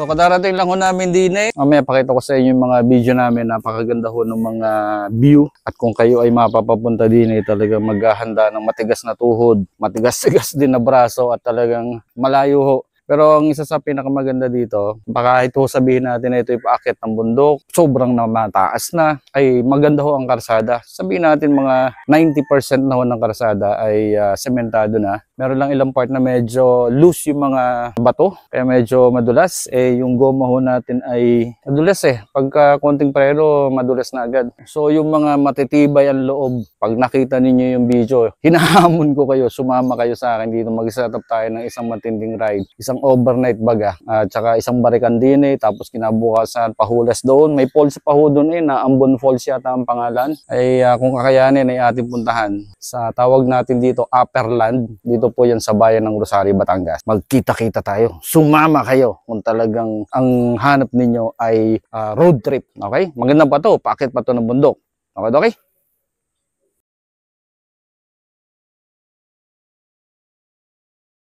So kadarating lang ho namin din eh. Mamaya pakita ko sa inyo yung mga video namin. Napakaganda ho ng mga view. At kung kayo ay mapapapunta din eh, talagang maghahanda ng matigas na tuhod, matigas-tigas din na braso at talagang malayo ho. Pero ang isa sa pinakamaganda dito, baka ito sabihin natin na ito yung paakyat ng bundok, sobrang na mataas na, ay maganda ho ang karsada. Sabihin natin mga 90% na ho ng karsada ay sementado na. Meron lang ilang part na medyo loose yung mga bato, kaya medyo madulas. Yung goma ho natin ay madulas Pagka konting preno, madulas na agad. So yung mga matitibay ang loob, pag nakita ninyo yung video, hinahamon ko kayo, sumama kayo sa akin dito. Mag-setup tayo ng isang matinding ride, isang overnight baga, at saka isang barikan din tapos kinabukasan pahulas doon. May falls pa ho doon na Ambon Falls yata ang pangalan. Kung kakayanin ay ating puntahan sa tawag natin dito Upperland. Dito po yan sa bayan ng Rosario, Batangas. Magkita-kita tayo. Sumama kayo kung talagang ang hanap ninyo ay road trip. Okay? Maganda pa to. Paakyat pa to ng bundok. Okay?